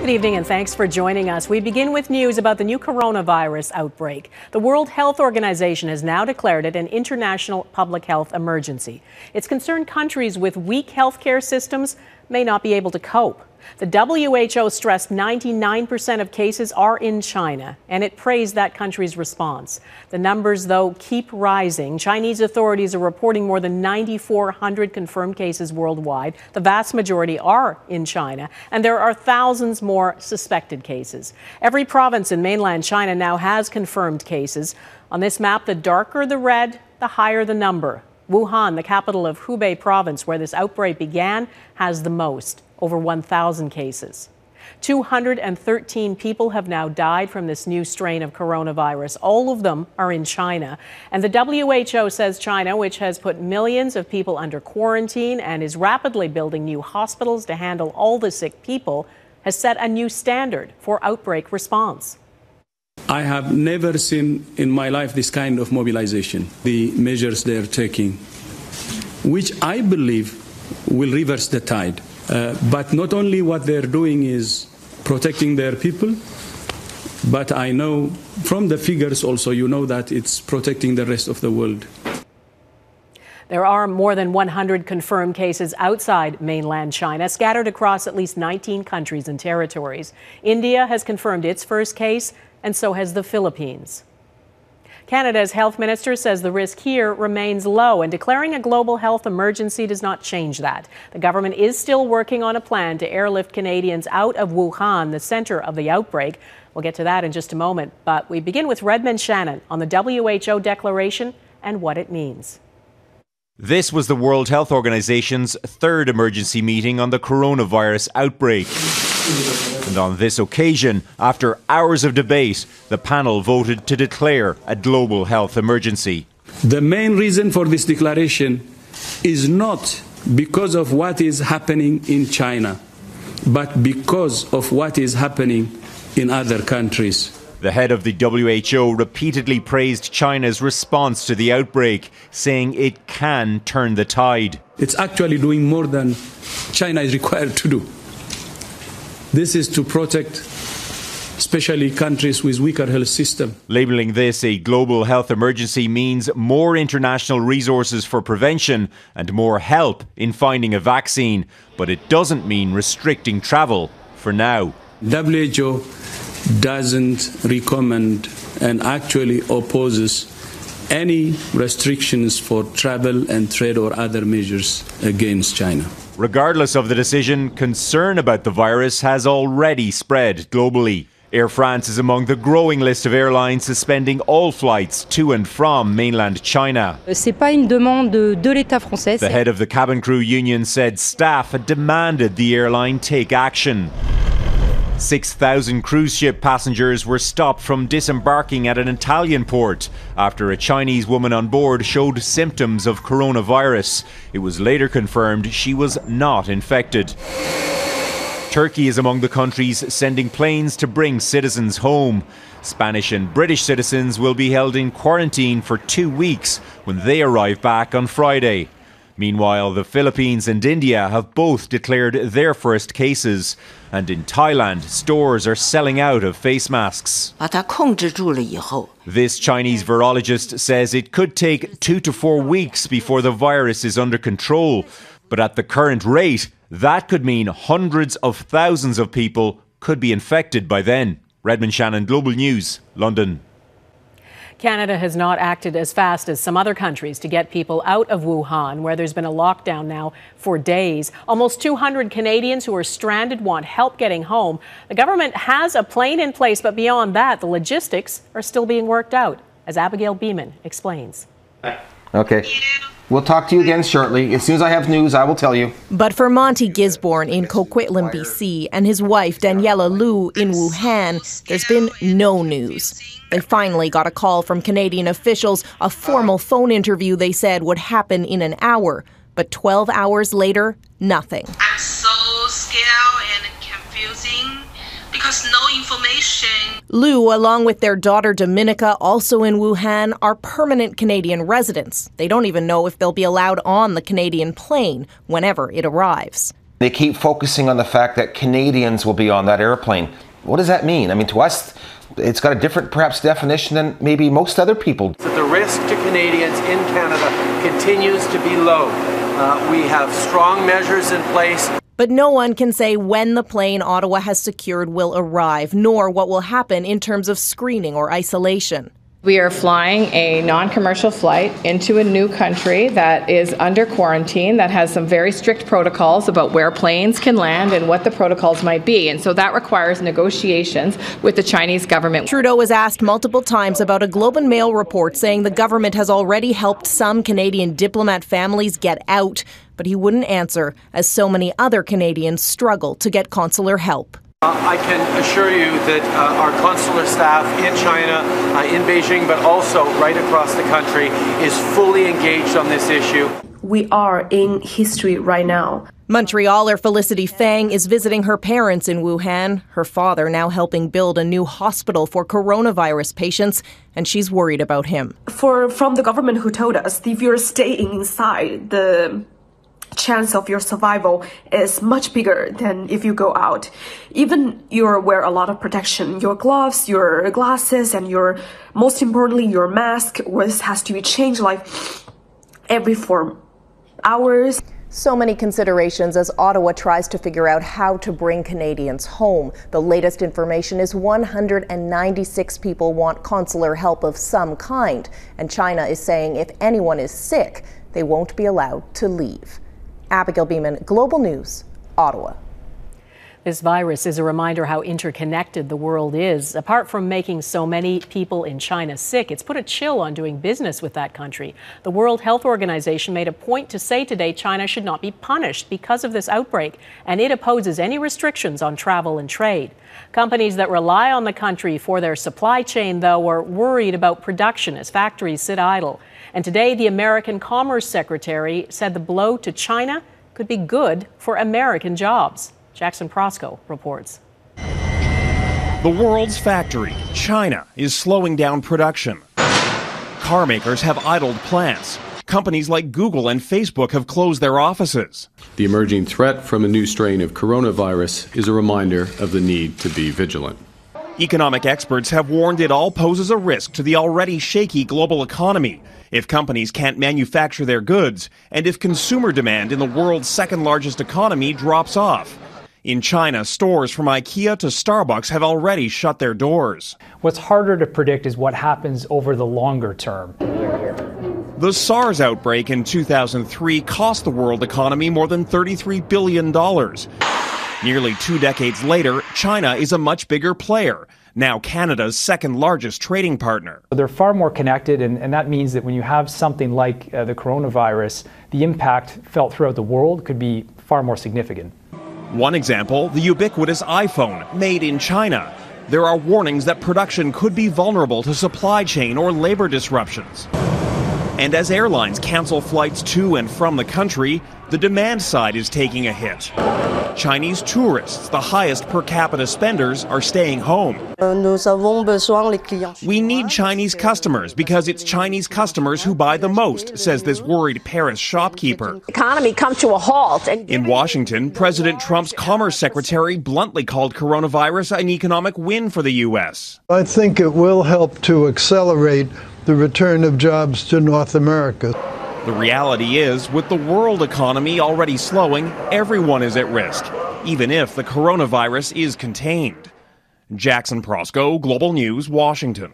Good evening and thanks for joining us. We begin with news about the new coronavirus outbreak. The World Health Organization has now declared it an international public health emergency. It's concerned countries with weak healthcare systems may not be able to cope. The WHO stressed 99% of cases are in China, and it praised that country's response. The numbers, though, keep rising. Chinese authorities are reporting more than 9,400 confirmed cases worldwide. The vast majority are in China, and there are thousands more suspected cases. Every province in mainland China now has confirmed cases. On this map, the darker the red, the higher the number. Wuhan, the capital of Hubei province, where this outbreak began, has the most, over 1,000 cases. 213 people have now died from this new strain of coronavirus. All of them are in China. And the WHO says China, which has put millions of people under quarantine and is rapidly building new hospitals to handle all the sick people, has set a new standard for outbreak response. I have never seen in my life this kind of mobilization, the measures they're taking, which I believe will reverse the tide. But not only what they're doing is protecting their people, but I know from the figures also, you know that it's protecting the rest of the world. There are more than 100 confirmed cases outside mainland China, scattered across at least 19 countries and territories. India has confirmed its first case, and so has the Philippines. Canada's health minister says the risk here remains low, and declaring a global health emergency does not change that. The government is still working on a plan to airlift Canadians out of Wuhan, the center of the outbreak. We'll get to that in just a moment, but we begin with Redmond Shannon on the WHO declaration and what it means. This was the World Health Organization's third emergency meeting on the coronavirus outbreak. And on this occasion, after hours of debate, the panel voted to declare a global health emergency. The main reason for this declaration is not because of what is happening in China, but because of what is happening in other countries. The head of the WHO repeatedly praised China's response to the outbreak, saying it can turn the tide. It's actually doing more than China is required to do. This is to protect especially countries with weaker health system. Labelling this a global health emergency means more international resources for prevention and more help in finding a vaccine. But it doesn't mean restricting travel for now. WHO doesn't recommend and actually opposes any restrictions for travel and trade or other measures against China. Regardless of the decision, concern about the virus has already spread globally. Air France is among the growing list of airlines suspending all flights to and from mainland China. C'est pas une demande de l'État français. The head of the cabin crew union said staff had demanded the airline take action. 6,000 cruise ship passengers were stopped from disembarking at an Italian port after a Chinese woman on board showed symptoms of coronavirus. It was later confirmed she was not infected. Turkey is among the countries sending planes to bring citizens home. Spanish and British citizens will be held in quarantine for 2 weeks when they arrive back on Friday. Meanwhile, the Philippines and India have both declared their first cases. And in Thailand, stores are selling out of face masks. This Chinese virologist says it could take 2 to 4 weeks before the virus is under control. But at the current rate, that could mean hundreds of thousands of people could be infected by then. Redmond Shannon, Global News, London. Canada has not acted as fast as some other countries to get people out of Wuhan, where there's been a lockdown now for days. Almost 200 Canadians who are stranded want help getting home. The government has a plane in place, but beyond that, the logistics are still being worked out, as Abigail Beeman explains. Okay. We'll talk to you again shortly. As soon as I have news, I will tell you. But for Monty Gisborne in Coquitlam, BC, and his wife Daniela Liu in Wuhan, there's been no news. They finally got a call from Canadian officials, a formal phone interview they said would happen in an hour. But 12 hours later, nothing. I'm so scared and confusing because no information. Liu, along with their daughter Dominica, also in Wuhan, are permanent Canadian residents. They don't even know if they'll be allowed on the Canadian plane whenever it arrives. They keep focusing on the fact that Canadians will be on that airplane. What does that mean? I mean, to us, it's got a different, perhaps, definition than maybe most other people. That the risk to Canadians in Canada continues to be low. We have strong measures in place. But no one can say when the plane Ottawa has secured will arrive, nor what will happen in terms of screening or isolation. We are flying a non-commercial flight into a new country that is under quarantine, that has some very strict protocols about where planes can land and what the protocols might be. And so that requires negotiations with the Chinese government. Trudeau was asked multiple times about a Globe and Mail report saying the government has already helped some Canadian diplomat families get out, but he wouldn't answer, as so many other Canadians struggle to get consular help. I can assure you that our consular staff in China, in Beijing, but also right across the country, is fully engaged on this issue. We are in history right now. Montrealer Felicity Fang is visiting her parents in Wuhan, her father now helping build a new hospital for coronavirus patients, and she's worried about him. From the government who told us, if you're staying inside, the chance of your survival is much bigger than if you go out. Even you wear a lot of protection, your gloves, your glasses, and most importantly, your mask has to be changed like every 4 hours. So many considerations as Ottawa tries to figure out how to bring Canadians home. The latest information is 196 people want consular help of some kind, and China is saying if anyone is sick, they won't be allowed to leave. Abigail Beeman, Global News, Ottawa. This virus is a reminder how interconnected the world is. Apart from making so many people in China sick, it's put a chill on doing business with that country. The World Health Organization made a point to say today China should not be punished because of this outbreak, and it opposes any restrictions on travel and trade. Companies that rely on the country for their supply chain, though, are worried about production as factories sit idle. And today, the American Commerce Secretary said the blow to China could be good for American jobs. Jackson Prosco reports. The world's factory, China, is slowing down production. Car makers have idled plants. Companies like Google and Facebook have closed their offices. The emerging threat from a new strain of coronavirus is a reminder of the need to be vigilant. Economic experts have warned it all poses a risk to the already shaky global economy if companies can't manufacture their goods and if consumer demand in the world's second largest economy drops off. In China, stores from IKEA to Starbucks have already shut their doors. What's harder to predict is what happens over the longer term. The SARS outbreak in 2003 cost the world economy more than $33 billion. Nearly 2 decades later, China is a much bigger player, now Canada's second largest trading partner. They're far more connected, and that means that when you have something like the coronavirus, the impact felt throughout the world could be far more significant. One example, the ubiquitous iPhone, made in China. There are warnings that production could be vulnerable to supply chain or labor disruptions. And as airlines cancel flights to and from the country, the demand side is taking a hit. Chinese tourists, the highest per capita spenders, are staying home. We need Chinese customers because it's Chinese customers who buy the most, says this worried Paris shopkeeper. Economy come to a halt. In Washington, President Trump's Commerce Secretary bluntly called coronavirus an economic win for the U.S. I think it will help to accelerate the return of jobs to North America. The reality is, with the world economy already slowing, everyone is at risk, even if the coronavirus is contained. Jackson Prosco, Global News, Washington.